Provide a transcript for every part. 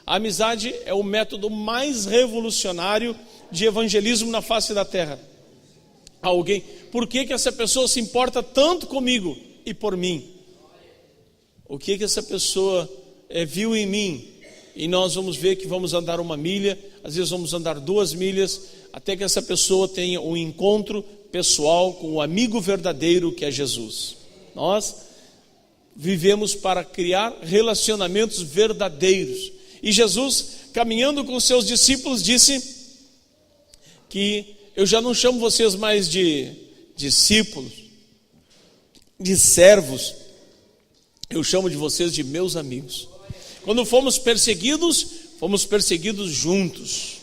A amizade é o método mais revolucionário de evangelismo na face da terra. Alguém, por que essa pessoa se importa tanto comigo e por mim? O que essa pessoa viu em mim? E nós vamos ver que vamos andar 1 milha, às vezes vamos andar 2 milhas, até que essa pessoa tenha um encontro pessoal com o amigo verdadeiro que é Jesus. Nós vivemos para criar relacionamentos verdadeiros. E Jesus, caminhando com seus discípulos, disse que eu já não chamo vocês mais de discípulos, de servos, eu chamo de vocês de meus amigos. Quando fomos perseguidos juntos.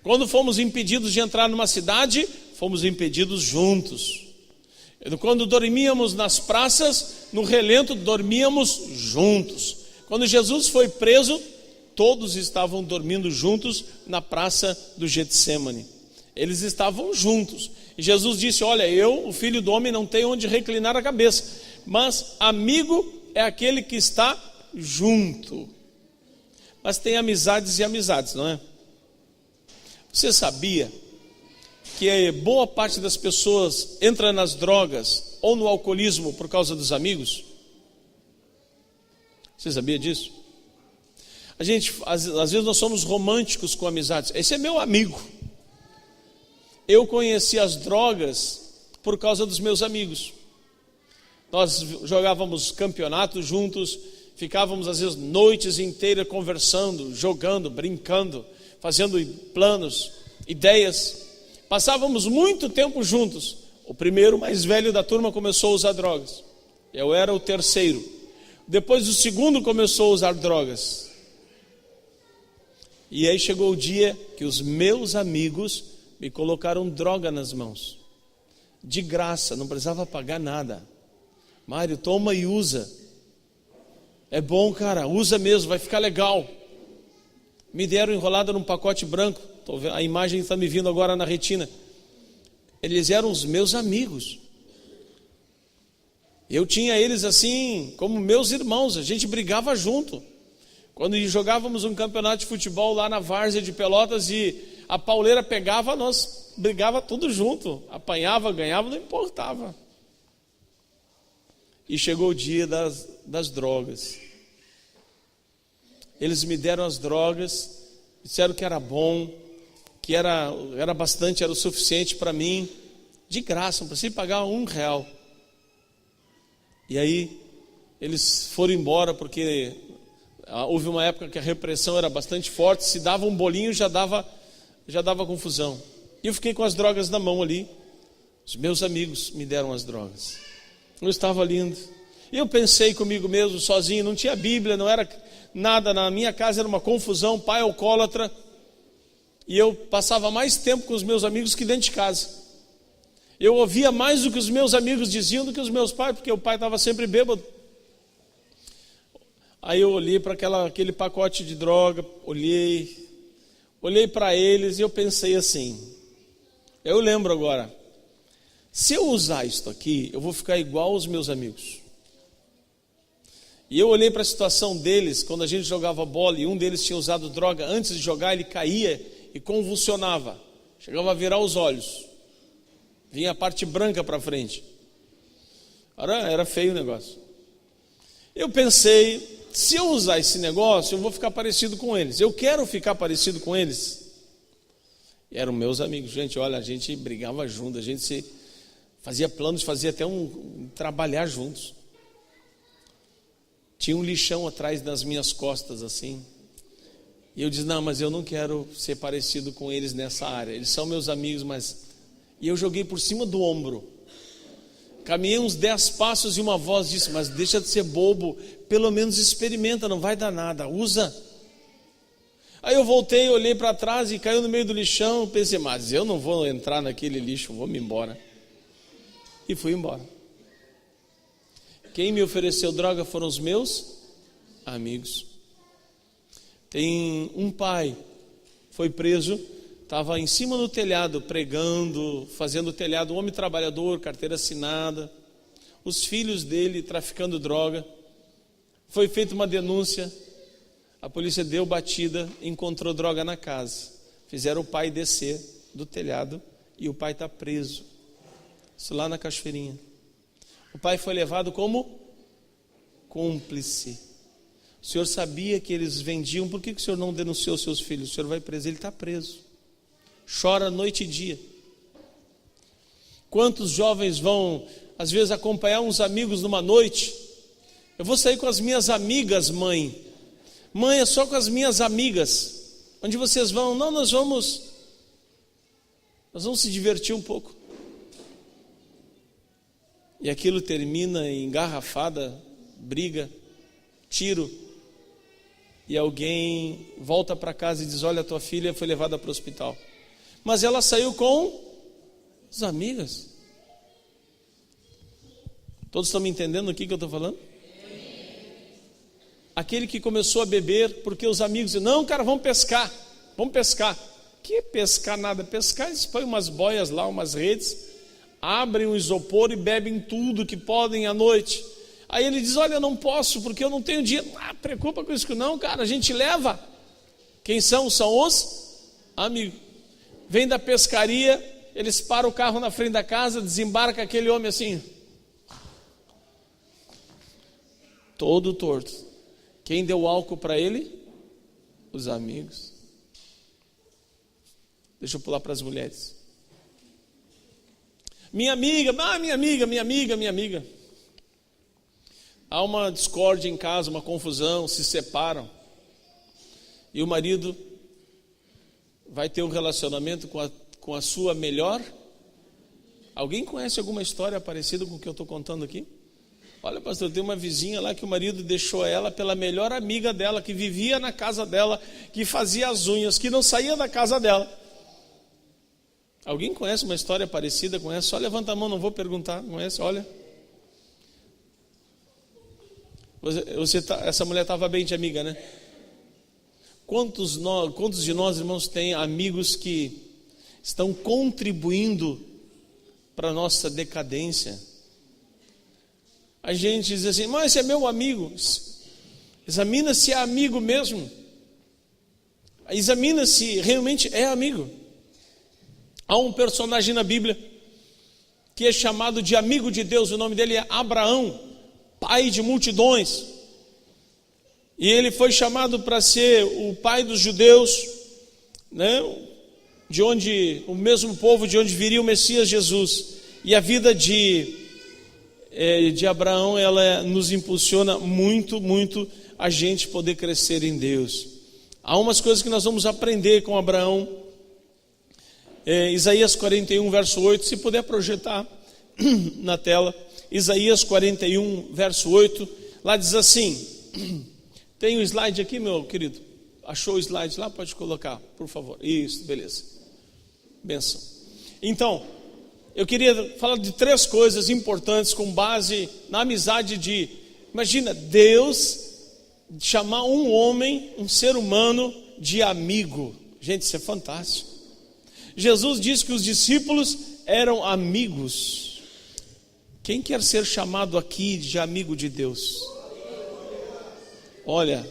Quando fomos impedidos de entrar numa cidade, fomos impedidos juntos. Quando dormíamos nas praças, no relento, dormíamos juntos. Quando Jesus foi preso, todos estavam dormindo juntos na praça do Getsêmani. Eles estavam juntos. E Jesus disse: olha, eu, o Filho do Homem, não tenho onde reclinar a cabeça, mas amigo é aquele que está junto. Mas tem amizades e amizades, não é? Você sabia que boa parte das pessoas entra nas drogas ou no alcoolismo por causa dos amigos? Você sabia disso? A gente, às vezes nós somos românticos com amizades. Esse é meu amigo. Eu conheci as drogas por causa dos meus amigos. Nós jogávamos campeonatos juntos, ficávamos às vezes noites inteiras conversando, jogando, brincando, fazendo planos, ideias. Passávamos muito tempo juntos. O primeiro mais velho da turma começou a usar drogas. Eu era o terceiro. Depois o segundo começou a usar drogas. E aí chegou o dia que os meus amigos me colocaram droga nas mãos. De graça, não precisava pagar nada. Mário, toma e usa. É bom, cara, usa mesmo, vai ficar legal. Me deram enrolada num pacote branco. A imagem está me vindo agora na retina. Eles eram os meus amigos. Eu tinha eles assim como meus irmãos. A gente brigava junto. Quando jogávamos um campeonato de futebol lá na várzea de Pelotas e a pauleira pegava, nós brigava tudo junto. Apanhava, ganhava, não importava. E chegou o dia das drogas. Eles me deram as drogas, disseram que era bom, que era bastante, era o suficiente para mim, de graça, não precisei pagar R$1. E aí eles foram embora porque houve uma época que a repressão era bastante forte, se dava um bolinho já dava confusão. E eu fiquei com as drogas na mão ali. Os meus amigos me deram as drogas. Eu estava lindo. E eu pensei comigo mesmo, sozinho, não tinha Bíblia, não era nada, na minha casa era uma confusão, pai alcoólatra. E eu passava mais tempo com os meus amigos que dentro de casa. Eu ouvia mais do que os meus amigos diziam do que os meus pais, porque o pai estava sempre bêbado. Aí eu olhei para aquele pacote de droga, olhei para eles e eu pensei assim, eu lembro agora, se eu usar isso aqui, eu vou ficar igual aos meus amigos. E eu olhei para a situação deles, quando a gente jogava bola e um deles tinha usado droga, antes de jogar ele caía e convulsionava, chegava a virar os olhos, vinha a parte branca para frente, era feio o negócio. Eu pensei, se eu usar esse negócio, eu vou ficar parecido com eles, eu quero ficar parecido com eles. E eram meus amigos, gente, olha, a gente brigava junto, a gente fazia planos, fazia até trabalhar juntos. Tinha um lixão atrás das minhas costas assim. E eu disse, não, mas eu não quero ser parecido com eles nessa área. Eles são meus amigos, mas... E eu joguei por cima do ombro. Caminhei uns 10 passos e uma voz disse, mas deixa de ser bobo, pelo menos experimenta, não vai dar nada, usa. Aí eu voltei, olhei para trás e caiu no meio do lixão. Pensei, mas eu não vou entrar naquele lixo, vou me embora. E fui embora. Quem me ofereceu droga foram os meus amigos. Tem um pai, foi preso, estava em cima do telhado pregando, fazendo o telhado, um homem trabalhador, carteira assinada, os filhos dele traficando droga. Foi feita uma denúncia, A polícia deu batida, encontrou droga na casa. Fizeram o pai descer do telhado e o pai está preso. Isso lá na Cachoeirinha. O pai foi levado como cúmplice. O senhor sabia que eles vendiam, por que o senhor não denunciou seus filhos? O senhor vai preso, ele está preso. Chora noite e dia. Quantos jovens vão, às vezes, acompanhar uns amigos numa noite? Eu vou sair com as minhas amigas, mãe. Mãe, é só com as minhas amigas. Onde vocês vão? Não, nós vamos se divertir um pouco. E aquilo termina em engarrafada, briga, tiro. E alguém volta para casa e diz: olha, tua filha foi levada para o hospital. Mas ela saiu com as amigas. Todos estão me entendendo o que eu estou falando? Aquele que começou a beber porque os amigos dizem: não, cara, vamos pescar. Que pescar nada? Pescar, eles põem umas boias lá, umas redes, abrem um isopor e bebem tudo que podem à noite. Aí ele diz: olha, eu não posso porque eu não tenho dinheiro. Preocupa com isso não, cara, a gente leva. Quem são? São os amigos. Vem da pescaria, eles param o carro na frente da casa, desembarca aquele homem assim, todo torto. Quem deu álcool para ele? Os amigos. Deixa eu pular para as mulheres. Minha amiga. Há uma discórdia em casa, uma confusão, se separam. E o marido vai ter um relacionamento com a sua melhor. Alguém conhece alguma história parecida com o que eu estou contando aqui? Olha, pastor, tem uma vizinha lá que o marido deixou ela pela melhor amiga dela, que vivia na casa dela, que fazia as unhas, que não saía da casa dela. Alguém conhece uma história parecida com essa? Só levanta a mão, não vou perguntar. Conhece? Olha. Essa mulher estava bem de amiga, né? Quantos de nós, irmãos, tem amigos que estão contribuindo para a nossa decadência? A gente diz assim: mas esse é meu amigo. Examina se é amigo mesmo. Examina se realmente é amigo. Há um personagem na Bíblia que é chamado de amigo de Deus. O nome dele é Abraão, pai de multidões. E ele foi chamado para ser o pai dos judeus, né? O mesmo povo de onde viria o Messias Jesus. E a vida de Abraão, ela nos impulsiona muito, muito a gente poder crescer em Deus. Há umas coisas que nós vamos aprender com Abraão. Isaías 41, verso 8, se puder projetar na tela. Isaías 41, verso 8, lá diz assim, tem o slide aqui, meu querido? Achou o slide lá? Pode colocar, por favor. Isso, beleza. Bênção. Então, eu queria falar de 3 coisas importantes com base na amizade imagina, Deus chamar um homem, um ser humano de amigo. Gente, isso é fantástico. Jesus disse que os discípulos eram amigos. Quem quer ser chamado aqui de amigo de Deus? Olha,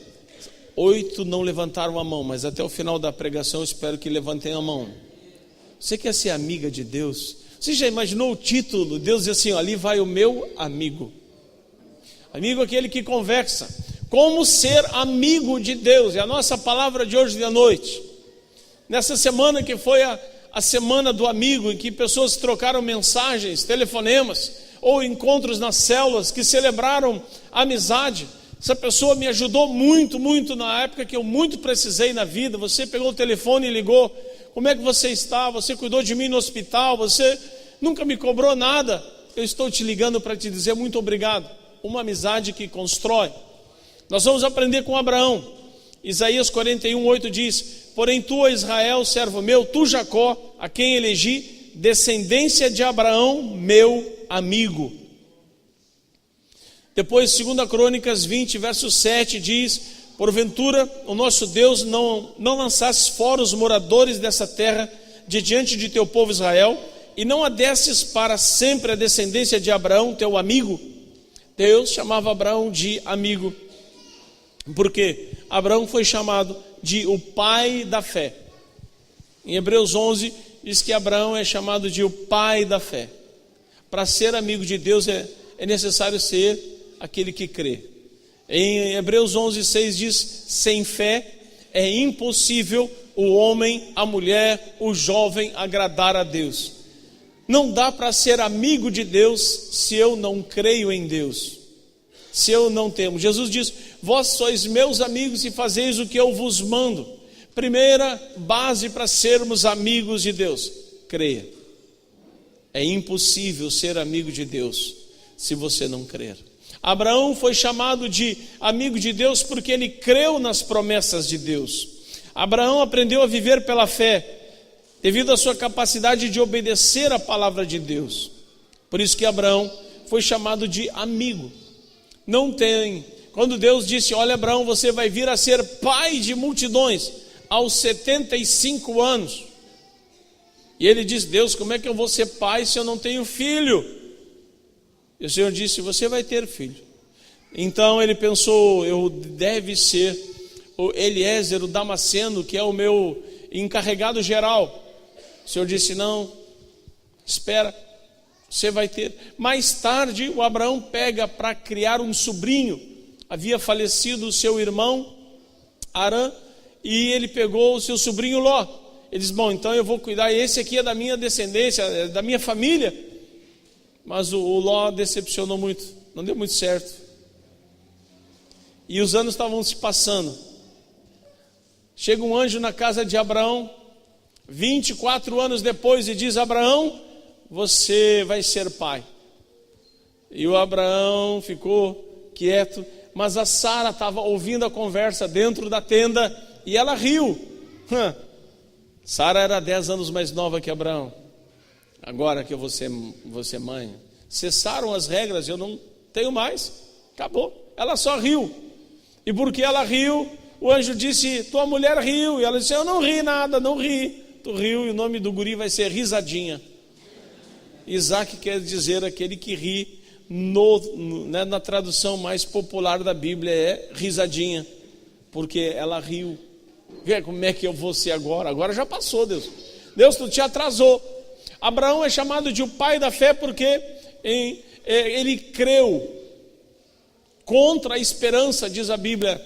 8 não levantaram a mão, mas até o final da pregação eu espero que levantem a mão. Você quer ser amiga de Deus? Você já imaginou o título? Deus diz assim: ali vai o meu amigo. Amigo é aquele que conversa. Como ser amigo de Deus? É a nossa palavra de hoje de noite. Nessa semana que foi a semana do amigo, em que pessoas trocaram mensagens, telefonemas, ou encontros nas células, que celebraram a amizade. Essa pessoa me ajudou muito, muito na época que eu muito precisei na vida. Você pegou o telefone e ligou: como é que você está? Você cuidou de mim no hospital, você nunca me cobrou nada. Eu estou te ligando para te dizer muito obrigado. Uma amizade que constrói. Nós vamos aprender com Abraão. Isaías 41, 8 diz: porém tu, Israel, servo meu, tu, Jacó, a quem elegi, descendência de Abraão, meu amigo. Depois, 2 Crônicas 20, verso 7 diz: porventura o nosso Deus não lançasse fora os moradores dessa terra de diante de teu povo Israel, e não adesses para sempre a descendência de Abraão, teu amigo. Deus chamava Abraão de amigo. Porque Abraão foi chamado de o pai da fé. Em Hebreus 11 diz que Abraão é chamado de o pai da fé. Para ser amigo de Deus é necessário ser aquele que crê. Em Hebreus 11:6 diz: sem fé é impossível o homem, a mulher, o jovem agradar a Deus. Não dá para ser amigo de Deus se eu não creio em Deus, se eu não temo. Jesus diz: vós sois meus amigos e fazeis o que eu vos mando. Primeira base para sermos amigos de Deus: creia. É impossível ser amigo de Deus se você não crer. Abraão foi chamado de amigo de Deus porque ele creu nas promessas de Deus. Abraão aprendeu a viver pela fé devido à sua capacidade de obedecer à palavra de Deus. Por isso que Abraão foi chamado de amigo. Não tem, quando Deus disse: olha, Abraão, você vai vir a ser pai de multidões aos 75 anos. E ele disse: Deus, como é que eu vou ser pai se eu não tenho filho? E o Senhor disse: você vai ter filho. Então ele pensou: eu deve ser o Eliezer, o Damasceno, que é o meu encarregado geral. O Senhor disse: não, espera, você vai ter. Mais tarde o Abraão pega para criar um sobrinho. Havia falecido o seu irmão Arã, e ele pegou o seu sobrinho Ló. Ele diz: bom, então eu vou cuidar, esse aqui é da minha descendência, é da minha família. Mas o Ló decepcionou muito, não deu muito certo. E os anos estavam se passando. Chega um anjo na casa de Abraão, 24 anos depois, e diz: Abraão, você vai ser pai. E o Abraão ficou quieto, mas a Sara estava ouvindo a conversa dentro da tenda e ela riu. Sara era 10 anos mais nova que Abraão. Agora que eu vou ser mãe, cessaram as regras, eu não tenho mais, acabou. Ela só riu. E porque ela riu, o anjo disse: tua mulher riu. E ela disse: eu não ri nada, não ri. Tu riu, e o nome do guri vai ser Risadinha. Isaac quer dizer aquele que ri, na tradução mais popular da Bíblia é risadinha, porque ela riu. Como é que eu vou ser agora? Agora já passou, Deus. Deus, tu te atrasou. Abraão é chamado de o pai da fé porque ele creu contra a esperança, diz a Bíblia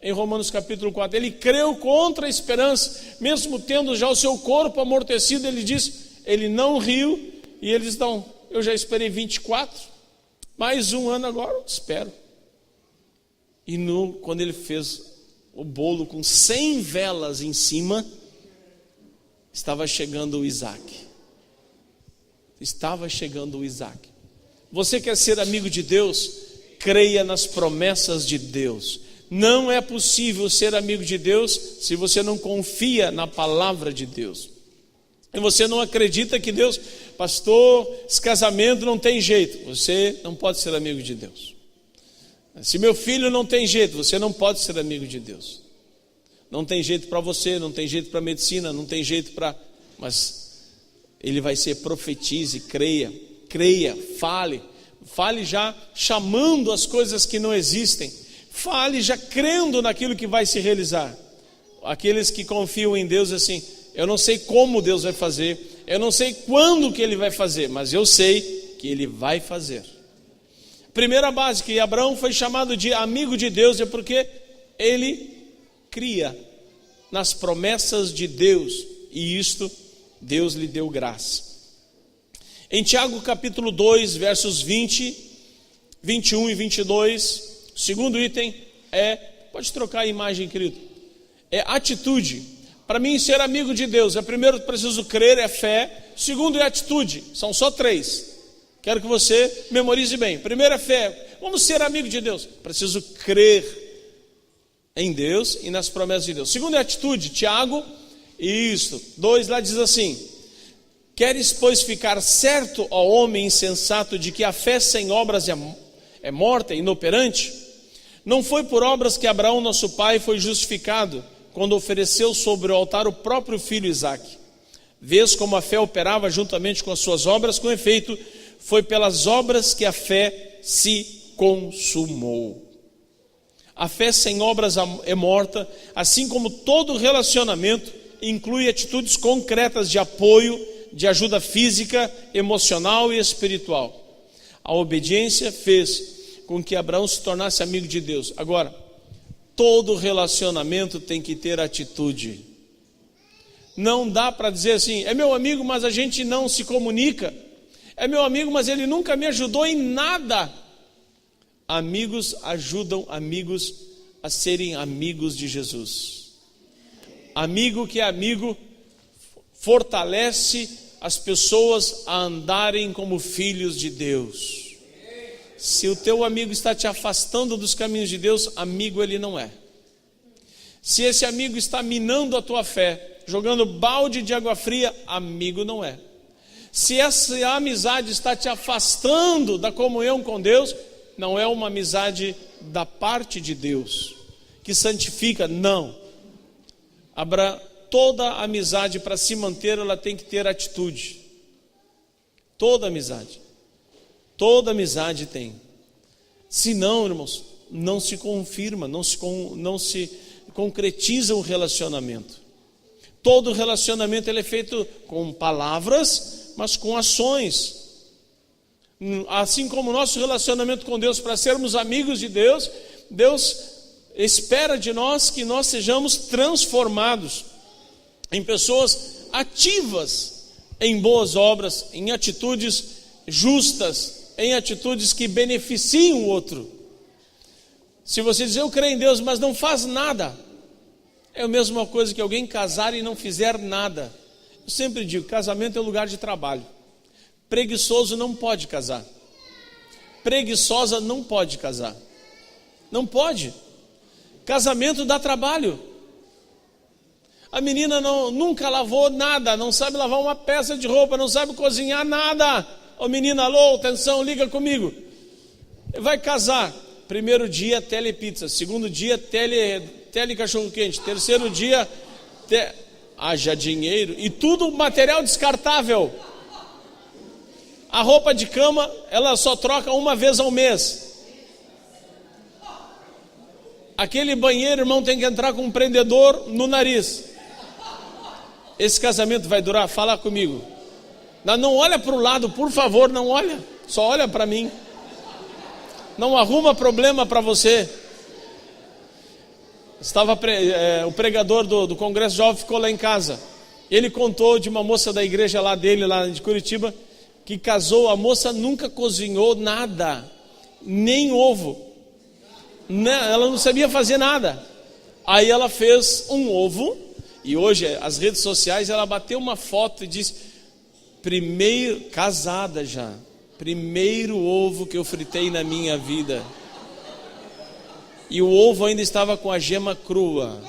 em Romanos capítulo 4. Ele creu contra a esperança, mesmo tendo já o seu corpo amortecido. Ele diz, ele não riu. E ele diz: não, eu já esperei 24, mais um ano agora, eu espero. E quando ele fez o bolo com 100 velas em cima, estava chegando o Isaac. Estava chegando o Isaac. Você quer ser amigo de Deus? Creia nas promessas de Deus. Não é possível ser amigo de Deus se você não confia na palavra de Deus. E você não acredita que Deus, pastor, esse casamento não tem jeito. Você não pode ser amigo de Deus. Se meu filho não tem jeito, você não pode ser amigo de Deus. Não tem jeito para você, não tem jeito para medicina, não tem jeito para... Mas ele vai ser: profetize, creia, fale já chamando as coisas que não existem. Fale já crendo naquilo que vai se realizar. Aqueles que confiam em Deus assim: eu não sei como Deus vai fazer, eu não sei quando que Ele vai fazer, mas eu sei que Ele vai fazer. Primeira base, que Abraão foi chamado de amigo de Deus, é porque ele cria nas promessas de Deus, e isto Deus lhe deu graça. Em Tiago capítulo 2, versos 20, 21 e 22, o segundo item pode trocar a imagem, querido, é atitude. Para mim, ser amigo de Deus, primeiro preciso crer, é fé. Segundo é atitude. São só 3. Quero que você memorize bem. Primeiro é fé. Vamos ser amigo de Deus. Preciso crer em Deus e nas promessas de Deus. Segundo é atitude. Tiago, 2 lá diz assim: queres, pois, ficar certo, ó homem insensato, de que a fé sem obras é morta, é inoperante? Não foi por obras que Abraão, nosso pai, foi justificado, quando ofereceu sobre o altar o próprio filho Isaque. Vês como a fé operava juntamente com as suas obras? Com efeito, foi pelas obras que a fé se consumou. A fé sem obras é morta, assim como todo relacionamento inclui atitudes concretas de apoio, de ajuda física, emocional e espiritual. A obediência fez com que Abraão se tornasse amigo de Deus. Agora, todo relacionamento tem que ter atitude. Não dá para dizer assim, é meu amigo, mas a gente não se comunica. É meu amigo, mas ele nunca me ajudou em nada. Amigos ajudam amigos a serem amigos de Jesus. Amigo que é amigo fortalece as pessoas a andarem como filhos de Deus. Se o teu amigo está te afastando dos caminhos de Deus, amigo ele não é. Se esse amigo está minando a tua fé, jogando balde de água fria, amigo não é. Se essa amizade está te afastando da comunhão com Deus, não é uma amizade da parte de Deus, que santifica, não. Toda amizade, para se manter, ela tem que ter atitude. Toda amizade tem. Se não, irmãos, não se confirma, não se concretiza o relacionamento. Todo relacionamento ele é feito com palavras, mas com ações. Assim como o nosso relacionamento com Deus, para sermos amigos de Deus, Deus espera de nós que nós sejamos transformados em pessoas ativas em boas obras, em atitudes justas, em atitudes que beneficiam o outro. Se você diz, eu creio em Deus, mas não faz nada, é a mesma coisa que alguém casar e não fizer nada. Eu sempre digo, casamento é lugar de trabalho. Preguiçoso não pode casar. Preguiçosa não pode casar. Não pode. Casamento dá trabalho. A menina nunca lavou nada, não sabe lavar uma peça de roupa, não sabe cozinhar nada. Ô menina, alô, atenção, liga comigo. Vai casar. Primeiro dia, telepizza. Segundo dia, tele cachorro quente. Terceiro dia, haja dinheiro. E tudo material descartável. A roupa de cama, ela só troca uma vez ao mês. Aquele banheiro, irmão, tem que entrar com um prendedor no nariz. Esse casamento vai durar? Fala comigo. Não olha para o lado, por favor, não olha. Só olha para mim. Não arruma problema para você. O pregador do Congresso Jovem ficou lá em casa. Ele contou de uma moça da igreja lá dele, lá de Curitiba, que casou. A moça nunca cozinhou nada, nem ovo. Ela não sabia fazer nada. Aí ela fez um ovo. E hoje, as redes sociais, ela bateu uma foto e disse, casada já, primeiro ovo que eu fritei na minha vida. E o ovo ainda estava com a gema crua.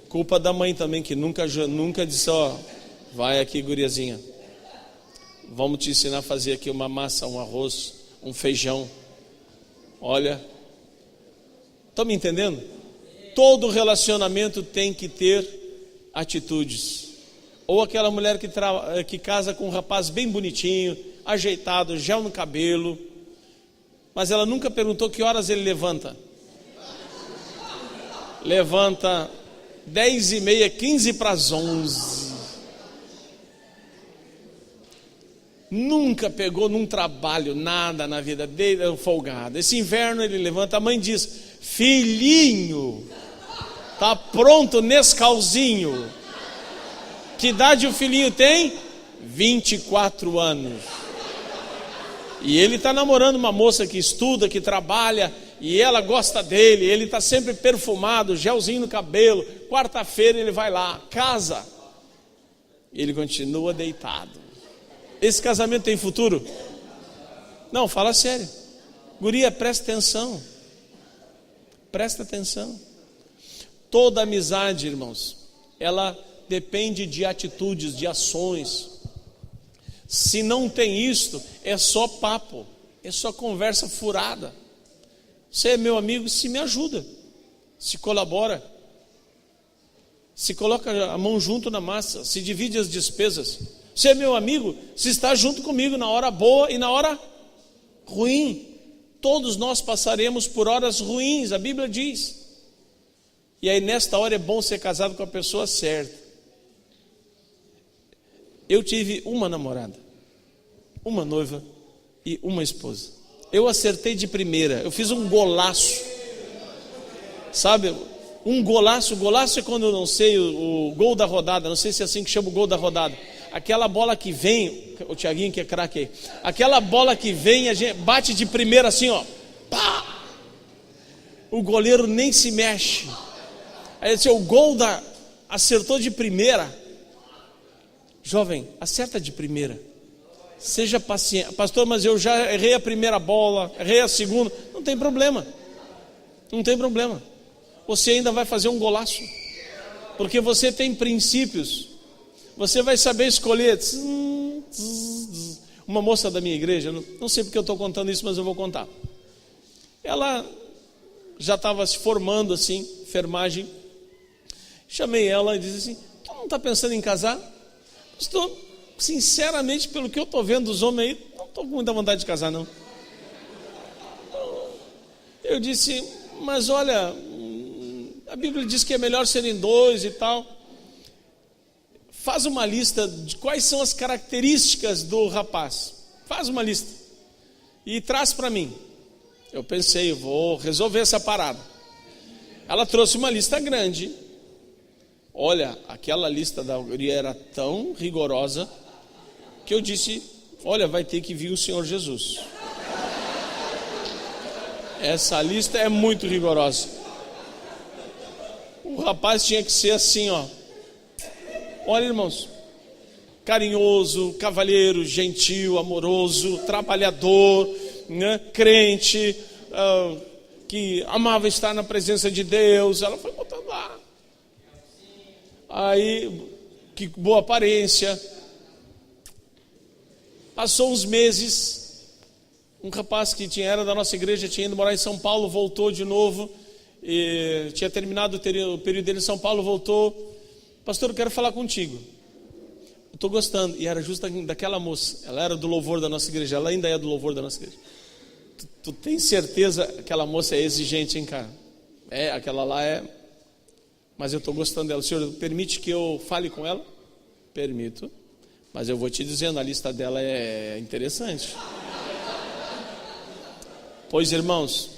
Culpa da mãe também, que nunca disse, vai aqui, guriazinha. Vamos te ensinar a fazer aqui uma massa, um arroz, um feijão. Olha, estão me entendendo? Todo relacionamento tem que ter atitudes. Ou aquela mulher que casa com um rapaz bem bonitinho, ajeitado, gel no cabelo, mas ela nunca perguntou que horas ele levanta. Levanta 10h30, 11:15. Nunca pegou num trabalho, nada na vida dele, é folgado. Esse inverno ele levanta, a mãe diz, filhinho, tá pronto Nescauzinho. Que idade o filhinho tem? 24 anos. E ele está namorando uma moça que estuda, que trabalha, e ela gosta dele, ele está sempre perfumado, gelzinho no cabelo. Quarta-feira ele vai lá, casa. Ele continua deitado. Esse casamento tem futuro? Não, fala sério. Guria, presta atenção. Presta atenção. Toda amizade, irmãos, ela depende de atitudes, de ações. Se não tem isto, é só papo, é só conversa furada. Você é meu amigo, se me ajuda, se colabora, se coloca a mão junto na massa, se divide as despesas. Você é meu amigo, se está junto comigo na hora boa e na hora ruim. Todos nós passaremos por horas ruins, a Bíblia diz. E aí nesta hora é bom ser casado com a pessoa certa. Eu tive uma namorada, uma noiva e uma esposa. Eu acertei de primeira, eu fiz um golaço. Sabe, um golaço. Golaço é quando eu não sei, o gol da rodada, não sei se é assim que chama o gol da rodada. Aquela bola que vem, o Thiaguinho que é craque aí, aquela bola que vem, a gente bate de primeira assim, ó, pá! O goleiro nem se mexe. Aí assim, o gol acertou de primeira. Jovem, acerta de primeira. Seja paciente. Pastor, mas eu já errei a primeira bola, errei a segunda. Não tem problema. Não tem problema. Você ainda vai fazer um golaço. Porque você tem princípios. Você vai saber escolher. Uma moça da minha igreja, não sei porque eu estou contando isso, mas eu vou contar. Ela já estava se formando assim, enfermagem. Chamei ela e disse assim: tu não está pensando em casar? Estou, sinceramente, pelo que eu estou vendo dos homens aí, não estou com muita vontade de casar, não. Eu disse: mas olha, a Bíblia diz que é melhor serem dois e tal. Faz uma lista de quais são as características do rapaz. Faz uma lista e traz para mim. Eu pensei, eu vou resolver essa parada. Ela trouxe uma lista grande. Olha, aquela lista da guria era tão rigorosa que eu disse: olha, vai ter que vir o Senhor Jesus. Essa lista é muito rigorosa. O rapaz tinha que ser assim, ó. Olha, irmãos, carinhoso, cavalheiro, gentil, amoroso, trabalhador, né, crente, que amava estar na presença de Deus. Ela foi botando lá. Aí, que boa aparência. Passou uns meses, um rapaz que era da nossa igreja, tinha ido morar em São Paulo, voltou de novo, e tinha terminado o período dele em São Paulo, voltou. Pastor, eu quero falar contigo. Eu estou gostando. E era justo daquela moça. Ela era do louvor da nossa igreja. Ela ainda é do louvor da nossa igreja. Tu tem certeza que aquela moça é exigente, hein, cara? É, aquela lá é. Mas eu estou gostando dela. Senhor, permite que eu fale com ela? Permito. Mas eu vou te dizendo, a lista dela é interessante. Pois, irmãos,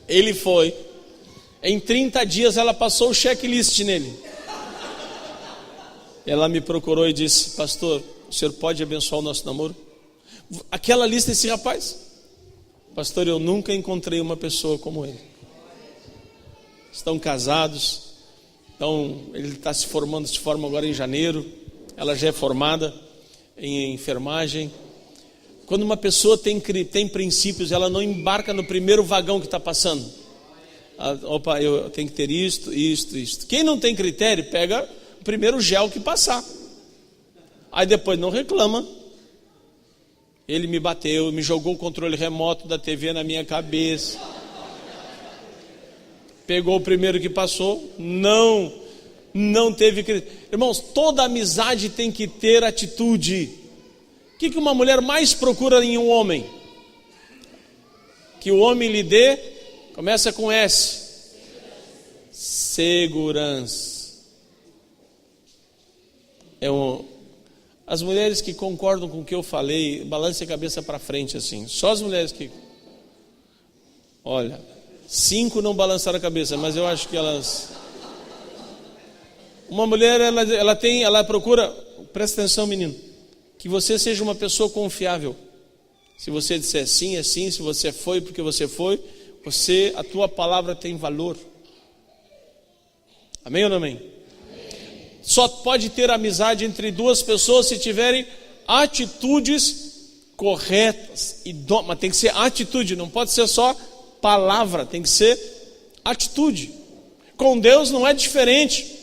ele foi. Em 30 dias ela passou o checklist nele. Ela me procurou e disse: pastor, o senhor pode abençoar o nosso namoro? Aquela lista desse rapaz. Pastor, eu nunca encontrei uma pessoa como ele. Estão casados. Então, ele está se formando, se forma agora em janeiro. Ela já é formada em enfermagem. Quando uma pessoa tem princípios, ela não embarca no primeiro vagão que está passando. Opa, eu tenho que ter isto. Quem não tem critério, pega o primeiro gel que passar. Aí depois não reclama. Ele me bateu, me jogou o controle remoto da TV na minha cabeça. Pegou o primeiro que passou. Não teve critério. Irmãos, toda amizade tem que ter atitude. O que uma mulher mais procura em um homem? Que o homem lhe dê, começa com S. Segurança. As mulheres que concordam com o que eu falei, balance a cabeça para frente assim. Só as mulheres que... Olha, 5 não balançaram a cabeça, mas eu acho que elas... Uma mulher, ela procura... Presta atenção, menino. Que você seja uma pessoa confiável. Se você disser sim, é sim. Se você foi porque você foi, a tua palavra tem valor. Amém ou não amém? Só pode ter amizade entre duas pessoas se tiverem atitudes corretas. Mas tem que ser atitude, não pode ser só palavra, tem que ser atitude. Com Deus não é diferente.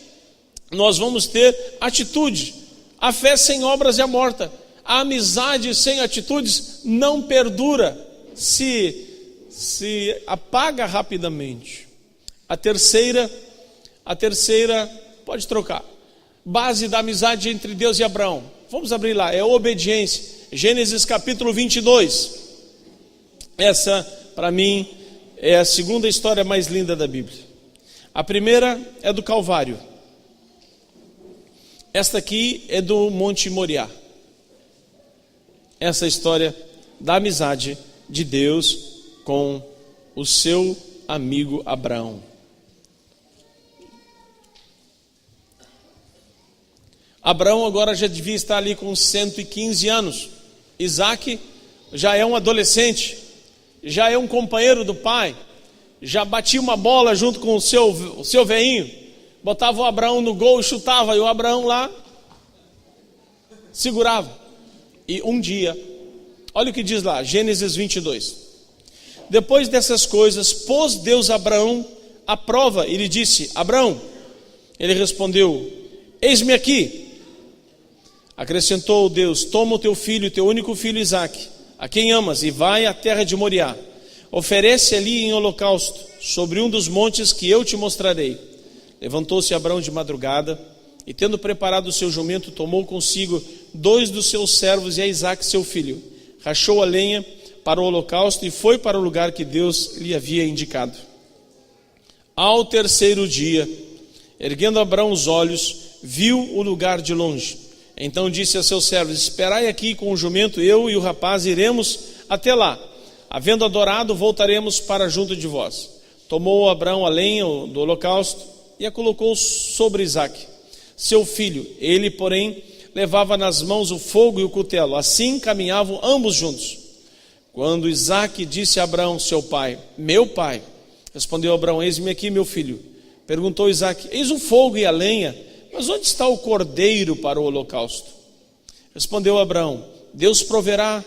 Nós vamos ter atitude. A fé sem obras é morta. A amizade sem atitudes não perdura, se apaga rapidamente. A terceira, pode trocar. Base da amizade entre Deus e Abraão. Vamos abrir lá, é obediência. Gênesis capítulo 22. Essa, para mim, é a segunda história mais linda da Bíblia. A primeira é do Calvário. Esta aqui é do Monte Moriá. Essa história da amizade de Deus com o seu amigo Abraão. Abraão agora já devia estar ali com 115 anos. Isaac já é um adolescente, já é um companheiro do pai, já batia uma bola junto com o seu veinho, botava o Abraão no gol e chutava, e o Abraão lá segurava. E um dia, olha o que diz lá, Gênesis 22. Depois dessas coisas, pôs Deus Abraão à prova e lhe disse: Abraão. Ele respondeu: eis-me aqui. Acrescentou Deus: toma o teu filho, teu único filho Isaque, a quem amas, e vai à terra de Moriá. Oferece ali em holocausto, sobre um dos montes que eu te mostrarei. Levantou-se Abraão de madrugada, e tendo preparado o seu jumento, tomou consigo 2 dos seus servos e a Isaque seu filho. Rachou a lenha para o holocausto e foi para o lugar que Deus lhe havia indicado. Ao terceiro dia, erguendo Abraão os olhos, viu o lugar de longe. Então disse a seus servos: esperai aqui com o jumento, eu e o rapaz iremos até lá. Havendo adorado, voltaremos para junto de vós. Tomou Abraão a lenha do holocausto e a colocou sobre Isaque, seu filho. Ele, porém, levava nas mãos o fogo e o cutelo. Assim caminhavam ambos juntos. Quando Isaque disse a Abraão, seu pai: meu pai. Respondeu Abraão: eis-me aqui, meu filho. Perguntou Isaque: eis o fogo e a lenha, mas onde está o cordeiro para o holocausto? Respondeu Abraão: Deus proverá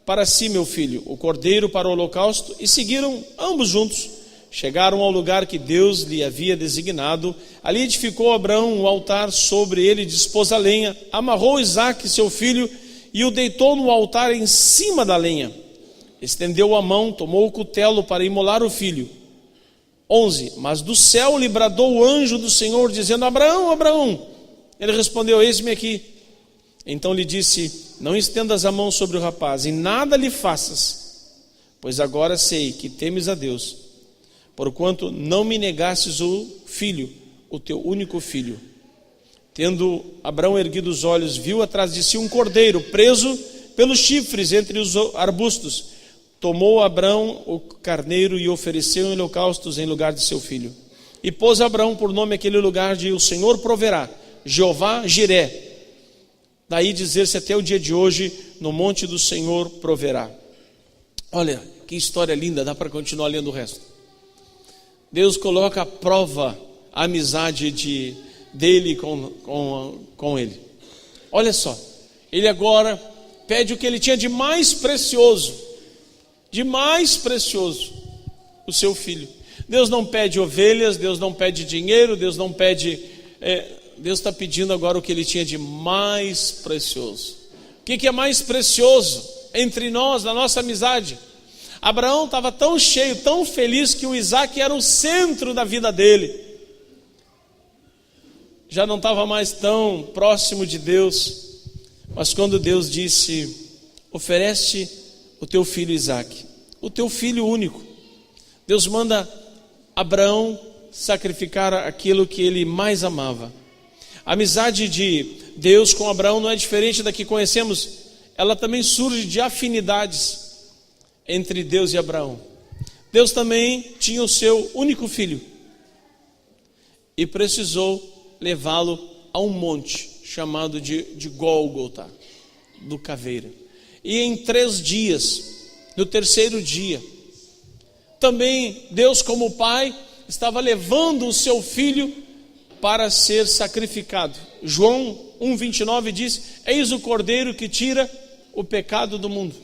para si, meu filho, o cordeiro para o holocausto. E seguiram ambos juntos. Chegaram ao lugar que Deus lhe havia designado. Ali edificou Abraão um altar, sobre ele dispôs a lenha, amarrou Isaque, seu filho, e o deitou no altar em cima da lenha. Estendeu a mão, tomou o cutelo para imolar o filho. 11. Mas do céu lhe bradou o anjo do Senhor, dizendo: Abraão, Abraão. Ele respondeu: eis-me aqui. Então lhe disse: não estendas a mão sobre o rapaz, e nada lhe faças, pois agora sei que temes a Deus, porquanto não me negastes o filho, o teu único filho. Tendo Abraão erguido os olhos, viu atrás de si um cordeiro preso pelos chifres entre os arbustos. Tomou Abraão o carneiro e ofereceu em holocaustos em lugar de seu filho. E pôs Abraão por nome aquele lugar de: o Senhor proverá, Jeová Jiré. Daí dizer-se até o dia de hoje: no monte do Senhor proverá. Olha que história linda, dá para continuar lendo o resto. Deus coloca à prova a amizade dele com ele. Olha só, ele agora pede o que ele tinha de mais precioso, o seu filho. Deus não pede ovelhas, Deus não pede dinheiro, Deus não pede, Deus está pedindo agora o que ele tinha de mais precioso. O que é mais precioso entre nós, na nossa amizade? Abraão estava tão cheio, tão feliz, que o Isaque era o centro da vida dele. Já não estava mais tão próximo de Deus. Mas quando Deus disse: oferece o teu filho Isaque, o teu filho único, Deus manda Abraão sacrificar aquilo que ele mais amava. A amizade de Deus com Abraão não é diferente da que conhecemos. Ela também surge de afinidades entre Deus e Abraão. Deus também tinha o seu único filho e precisou levá-lo a um monte chamado de Gólgota, do caveira. E em 3 dias, no terceiro dia, também Deus, como Pai, estava levando o seu filho para ser sacrificado. João 1,29 diz: eis o cordeiro que tira o pecado do mundo.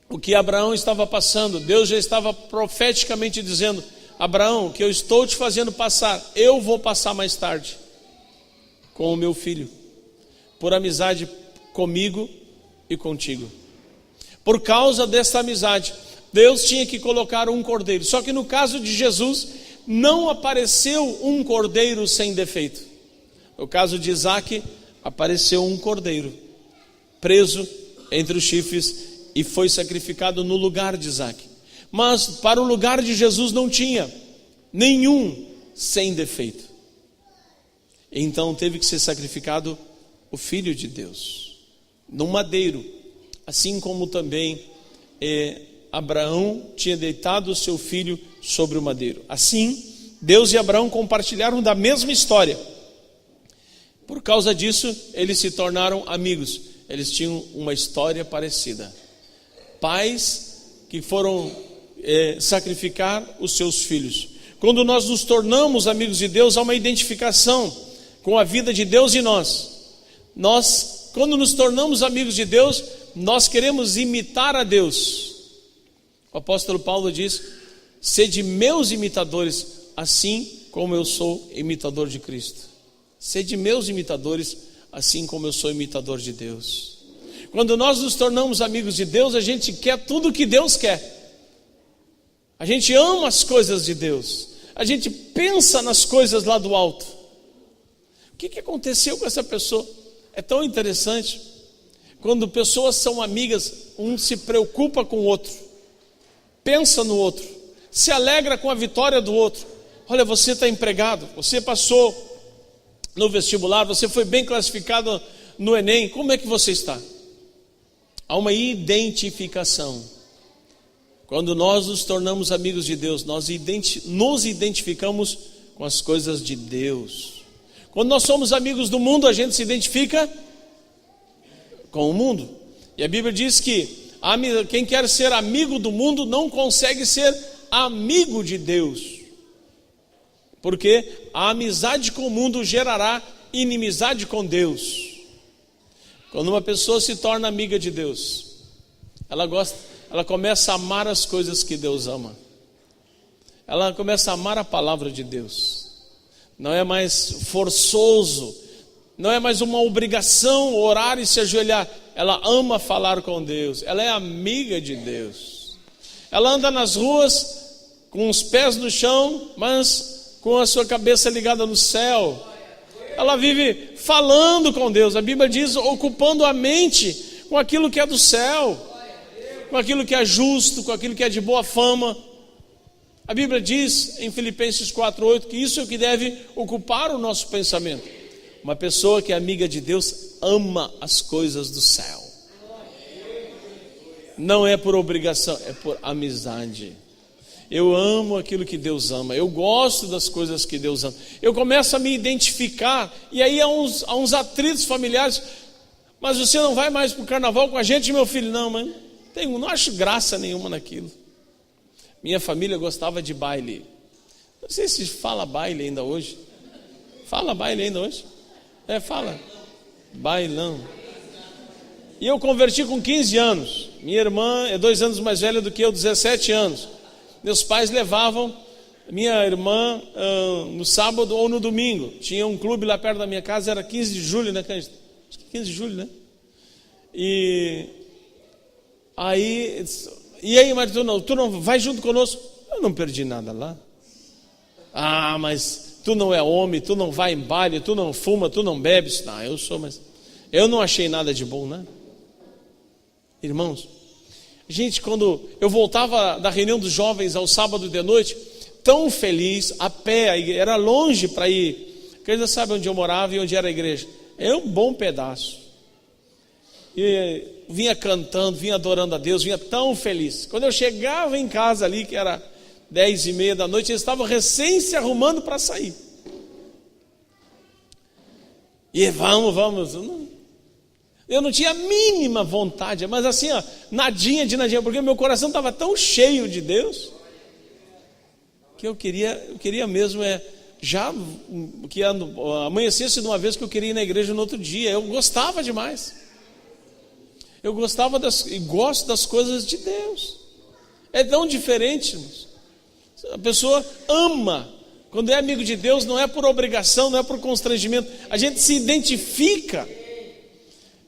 O que Abraão estava passando, Deus já estava profeticamente dizendo: Abraão, o que eu estou te fazendo passar, eu vou passar mais tarde com o meu filho, por amizade comigo e contigo. Por causa dessa amizade, Deus tinha que colocar um cordeiro. Só que no caso de Jesus, não apareceu um cordeiro sem defeito. No caso de Isaque, apareceu um cordeiro preso entre os chifres e foi sacrificado no lugar de Isaque. Mas para o lugar de Jesus não tinha nenhum sem defeito. Então teve que ser sacrificado o Filho de Deus no madeiro, assim como também Abraão tinha deitado o seu filho sobre o madeiro. Assim, Deus e Abraão compartilharam da mesma história. Por causa disso, eles se tornaram amigos. Eles tinham uma história parecida. Pais que foram sacrificar os seus filhos. Quando nós nos tornamos amigos de Deus, há uma identificação com a vida de Deus e nós. Quando nos tornamos amigos de Deus, nós queremos imitar a Deus. O apóstolo Paulo diz: sede meus imitadores, assim como eu sou imitador de Cristo. Sede meus imitadores, assim como eu sou imitador de Deus. Quando nós nos tornamos amigos de Deus, a gente quer tudo o que Deus quer. A gente ama as coisas de Deus. A gente pensa nas coisas lá do alto. O que aconteceu com essa pessoa? É tão interessante. Quando pessoas são amigas, um se preocupa com o outro, pensa no outro, se alegra com a vitória do outro. Olha, você está empregado, você passou no vestibular, você foi bem classificado no Enem, como é que você está? Há uma identificação. Quando nós nos tornamos amigos de Deus, nós nos identificamos com as coisas de Deus. Quando nós somos amigos do mundo, a gente se identifica com o mundo. E a Bíblia diz que quem quer ser amigo do mundo não consegue ser amigo de Deus. Porque a amizade com o mundo gerará inimizade com Deus. Quando uma pessoa se torna amiga de Deus, ela começa a amar as coisas que Deus ama. Ela começa a amar a palavra de Deus. Não é mais forçoso, não é mais uma obrigação orar e se ajoelhar. Ela ama falar com Deus, ela é amiga de Deus. Ela anda nas ruas com os pés no chão, mas com a sua cabeça ligada no céu. Ela vive falando com Deus. A Bíblia diz, ocupando a mente com aquilo que é do céu, com aquilo que é justo, com aquilo que é de boa fama. A Bíblia diz em Filipenses 4:8 que isso é o que deve ocupar o nosso pensamento. Uma pessoa que é amiga de Deus ama as coisas do céu. Não é por obrigação, é por amizade. Eu amo aquilo que Deus ama, eu gosto das coisas que Deus ama. Eu começo a me identificar, e aí há uns atritos familiares. Mas você não vai mais para o carnaval com a gente, meu filho? Não, mãe, não acho graça nenhuma naquilo. Minha família gostava de baile. Não sei se fala baile ainda hoje. Fala baile ainda hoje? Fala. Bailão. E eu converti com 15 anos. Minha irmã é 2 anos mais velha do que eu, 17 anos. Meus pais levavam minha irmã no sábado ou no domingo. Tinha um clube lá perto da minha casa, era 15 de julho, né, Cândido? Acho que 15 de julho, né? E aí, mas tu não vai junto conosco? Eu não perdi nada lá. Ah, mas tu não é homem, tu não vai em baile, tu não fuma, tu não bebes. Não, eu sou, mas eu não achei nada de bom, né? Irmãos, gente, quando eu voltava da reunião dos jovens ao sábado de noite, tão feliz, a pé, era longe para ir. Porque já sabe onde eu morava e onde era a igreja. É um bom pedaço. E vinha cantando, vinha adorando a Deus, vinha tão feliz. Quando eu chegava em casa ali, que era 10:30 da noite, eles estavam recém se arrumando para sair. E vamos. Eu não tinha a mínima vontade, mas assim, nadinha, porque meu coração estava tão cheio de Deus, que eu queria mesmo já que amanhecesse de uma vez que eu queria ir na igreja no outro dia. Eu gostava demais. Eu gostava e gosto das coisas de Deus. É tão diferente, irmãos. A pessoa ama. Quando é amigo de Deus, não é por obrigação, não é por constrangimento. A gente se identifica.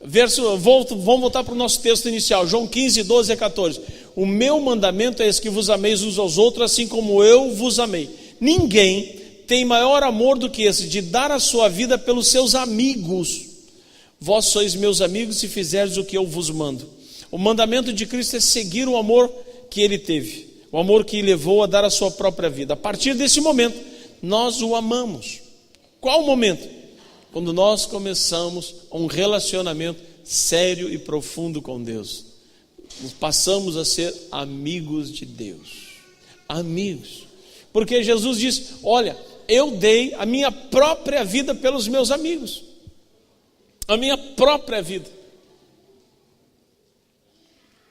Vamos voltar para o nosso texto inicial, João 15:12-14. O meu mandamento é esse, que vos ameis uns aos outros, assim como eu vos amei. Ninguém tem maior amor do que esse, de dar a sua vida pelos seus amigos. Vós sois meus amigos se fizerdes o que eu vos mando. O mandamento de Cristo é seguir o amor que ele teve, o amor que levou a dar a sua própria vida. A partir desse momento, nós o amamos. Qual o momento? Quando nós começamos um relacionamento sério e profundo com Deus. Passamos a ser amigos de Deus. Amigos. Porque Jesus diz: olha, eu dei a minha própria vida pelos meus amigos. A minha própria vida.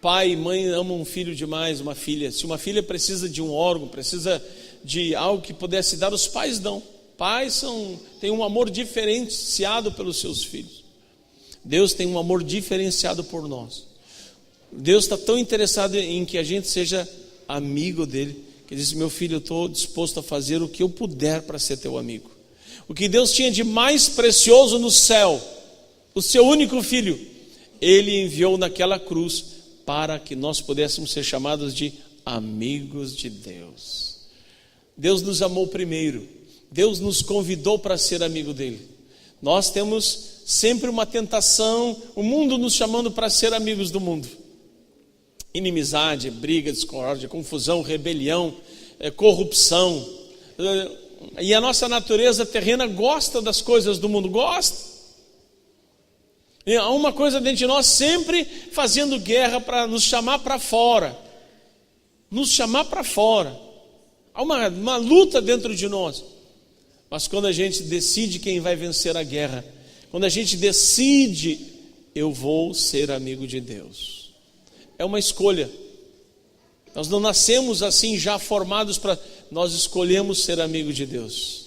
Pai e mãe amam um filho demais, uma filha. Se uma filha precisa de um órgão, precisa de algo que pudesse dar, os pais dão. Pais têm um amor diferenciado pelos seus filhos. Deus tem um amor diferenciado por nós. Deus está tão interessado em que a gente seja amigo dele, que ele disse: meu filho, eu estou disposto a fazer o que eu puder para ser teu amigo. O que Deus tinha de mais precioso no céu, o seu único filho, ele enviou naquela cruz para que nós pudéssemos ser chamados de amigos de Deus. Deus nos amou primeiro. Deus nos convidou para ser amigo dele. Nós temos sempre uma tentação, o mundo nos chamando para ser amigos do mundo. Inimizade, briga, discórdia, confusão, rebelião, corrupção. E a nossa natureza terrena gosta das coisas do mundo, gosta. E há uma coisa dentro de nós sempre fazendo guerra para nos chamar para fora. Nos chamar para fora. Há uma luta dentro de nós. Mas quando a gente decide quem vai vencer a guerra, quando a gente decide, eu vou ser amigo de Deus. É uma escolha. Nós não nascemos assim já formados para... Nós escolhemos ser amigo de Deus.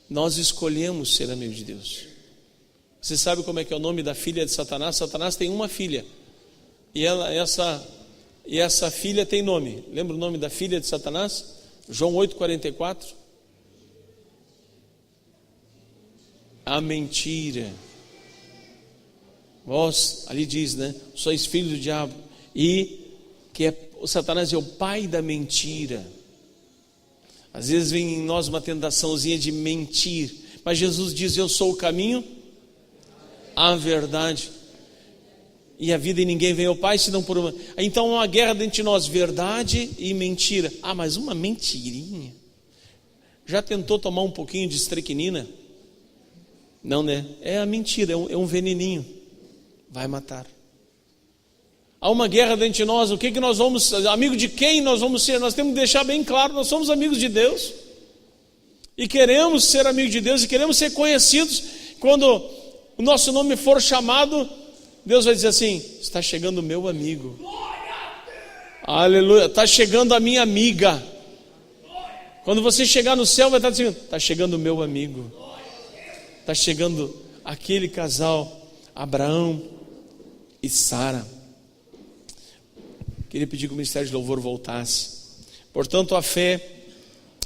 Nós escolhemos ser amigo de Deus. Você sabe como é que é o nome da filha de Satanás? Satanás tem uma filha. E essa filha tem nome. Lembra o nome da filha de Satanás? João 8,44. A mentira. Vós, ali diz, né? Sois filhos do diabo. E que o Satanás é o pai da mentira. Às vezes vem em nós uma tentaçãozinha de mentir. Mas Jesus diz: eu sou o caminho, a verdade e a vida, e ninguém vem ao Pai senão por uma. Então há uma guerra dentro de nós, verdade e mentira. Ah, mas uma mentirinha. Já tentou tomar um pouquinho de estrequinina? Não, né? É a mentira, é um veneninho. Vai matar. Há uma guerra dentro de nós. O que nós vamos, amigo de quem nós vamos ser? Nós temos que deixar bem claro: nós somos amigos de Deus. E queremos ser amigos de Deus, e queremos ser conhecidos. Quando o nosso nome for chamado, Deus vai dizer assim: está chegando o meu amigo. Aleluia, está chegando a minha amiga. Quando você chegar no céu, vai estar dizendo: está chegando o meu amigo. Está chegando aquele casal, Abraão e Sara. Queria pedir que o Ministério de Louvor voltasse. Portanto, a fé,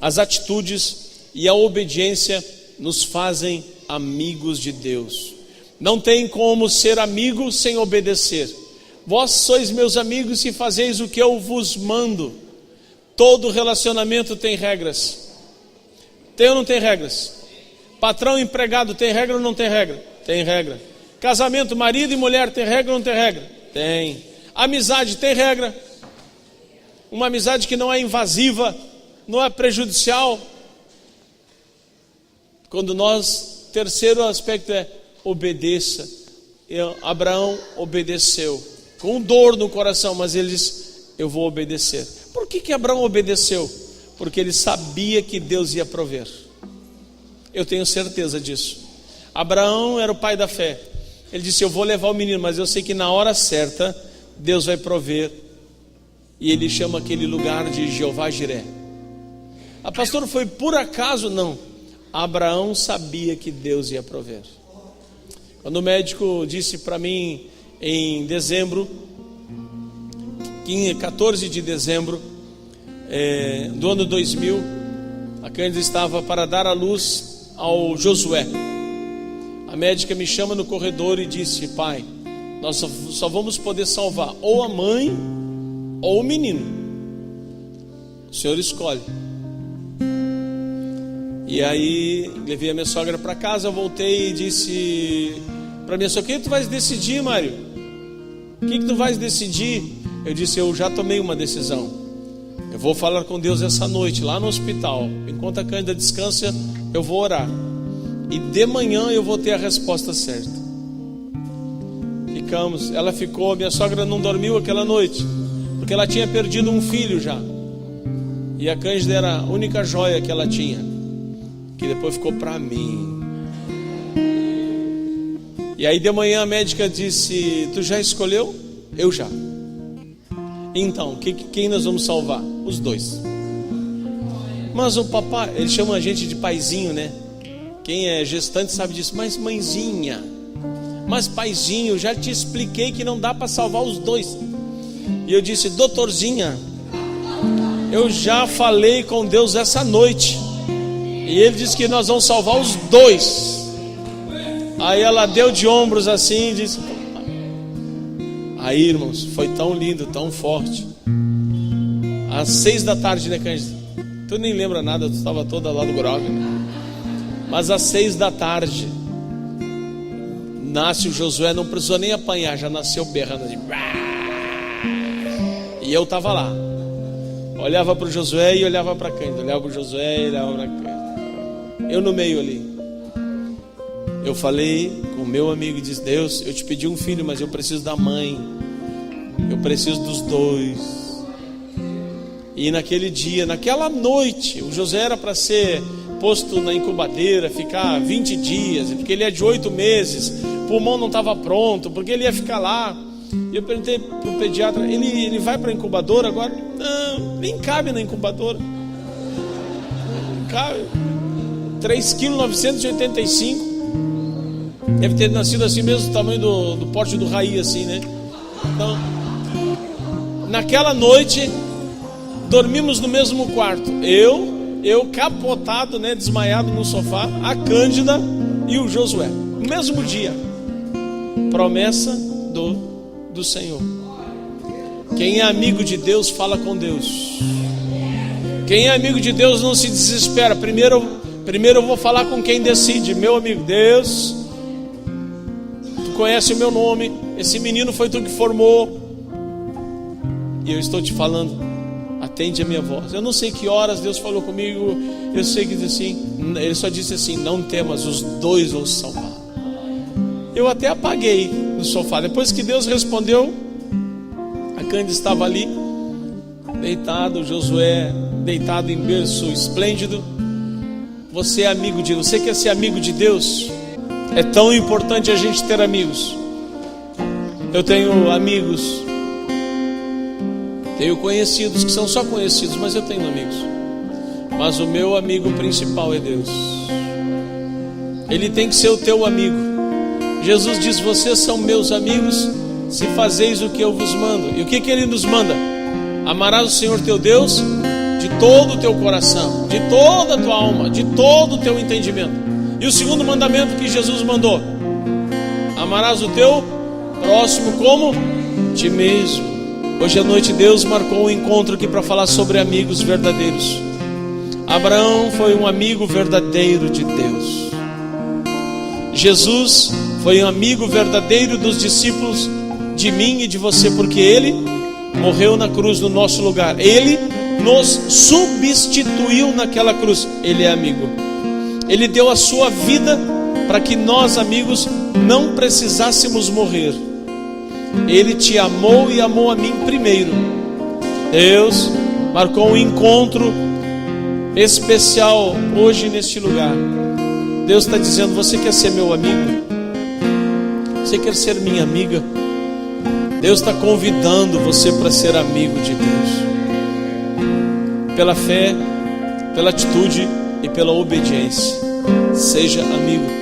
as atitudes e a obediência nos fazem amigos de Deus. Não tem como ser amigo sem obedecer. Vós sois meus amigos se fazeis o que eu vos mando. Todo relacionamento tem regras. Tem ou não tem regras? Patrão e empregado tem regra ou não tem regra? Tem regra. Casamento, marido e mulher, tem regra ou não tem regra? Tem. Amizade, tem regra. Uma amizade que não é invasiva, não é prejudicial. Quando nós, terceiro aspecto é obedeça. Abraão obedeceu, com dor no coração, mas ele disse: eu vou obedecer. Por que Abraão obedeceu? Porque ele sabia que Deus ia prover. Eu tenho certeza disso. Abraão era o pai da fé. Ele disse: eu vou levar o menino, mas eu sei que na hora certa Deus vai prover. E ele chama aquele lugar de Jeová Jiré. A pastora, foi por acaso? Não. Abraão sabia que Deus ia prover. Quando o médico disse para mim em dezembro, 14 de dezembro do ano 2000, a Cândida estava para dar à luz ao Josué. A médica me chama no corredor e disse: pai, nós só vamos poder salvar ou a mãe ou o menino. O senhor escolhe. E aí levei a minha sogra para casa, eu voltei e disse para minha sogra: o que tu vais decidir, Mário? O que tu vais decidir? Eu disse, eu já tomei uma decisão. Eu vou falar com Deus essa noite, lá no hospital. Enquanto a Cândida descansa, eu vou orar. E de manhã eu vou ter a resposta certa. Ficamos, ela ficou, minha sogra não dormiu aquela noite, porque ela tinha perdido um filho já. E a Cândida era a única joia que ela tinha, que depois ficou para mim. E aí de manhã a médica disse, tu já escolheu? Eu já. Então, quem nós vamos salvar? Os dois. Mas o papai, ele chama a gente de paizinho, né? Quem é gestante sabe disso. Mas mãezinha, mas paizinho, já te expliquei que não dá para salvar os dois. E eu disse, doutorzinha, eu já falei com Deus essa noite, e Ele disse que nós vamos salvar os dois. Aí ela deu de ombros assim e disse, aí irmãos, foi tão lindo, tão forte. Às 6 da tarde, né, Cândida? Tu nem lembra nada, tu estava toda lá do grog, né? Mas às 6 da tarde nasce o Josué, não precisou nem apanhar, já nasceu berrando assim. E eu estava lá, olhava para o Josué e olhava para Cândida, olhava para o Josué e olhava para Cândida, eu no meio ali. Eu falei com o meu amigo e disse, Deus, eu te pedi um filho, mas eu preciso da mãe, eu preciso dos dois. E naquele dia, naquela noite, o José era para ser posto na incubadeira, ficar 20 dias, porque ele é de 8 meses, o pulmão não estava pronto, porque ele ia ficar lá. E eu perguntei para o pediatra, ele vai para a incubadora agora? Não, nem cabe na incubadora. Cabe. 3,985 kg. Deve ter nascido assim mesmo, do tamanho do porte do Raí, assim, né? Então, naquela noite, dormimos no mesmo quarto. Eu capotado, né, desmaiado no sofá, a Cândida e o Josué. No mesmo dia. Promessa do Senhor. Quem é amigo de Deus, fala com Deus. Quem é amigo de Deus não se desespera. Primeiro eu vou falar com quem decide. Meu amigo, Deus, tu conhece o meu nome, esse menino foi tu que formou, e eu estou te falando, atende a minha voz. Eu não sei que horas Deus falou comigo, eu sei que Ele só disse assim, não temas, os dois vão se salvar. Eu até apaguei no sofá. Depois que Deus respondeu, a Cândida estava ali, deitado, o Josué deitado em berço esplêndido. Você é amigo de Deus, você quer ser amigo de Deus? É tão importante a gente ter amigos. Eu tenho amigos, tenho conhecidos que são só conhecidos, mas eu tenho amigos. Mas o meu amigo principal é Deus. Ele tem que ser o teu amigo. Jesus diz, vocês são meus amigos se fazeis o que eu vos mando. E o que Ele nos manda? Amarás o Senhor teu Deus de todo o teu coração, de toda a tua alma, de todo o teu entendimento. E o segundo mandamento que Jesus mandou: amarás o teu próximo como ti mesmo. Hoje à noite Deus marcou um encontro aqui para falar sobre amigos verdadeiros. Abraão foi um amigo verdadeiro de Deus. Jesus foi um amigo verdadeiro dos discípulos, de mim e de você, porque Ele morreu na cruz no nosso lugar. Ele nos substituiu naquela cruz. Ele é amigo. Ele deu a sua vida para que nós, amigos, não precisássemos morrer. Ele te amou e amou a mim primeiro. Deus marcou um encontro especial hoje neste lugar. Deus está dizendo, você quer ser meu amigo? Você quer ser minha amiga? Deus está convidando você para ser amigo de Deus. Pela fé, pela atitude e pela obediência. Seja amigo.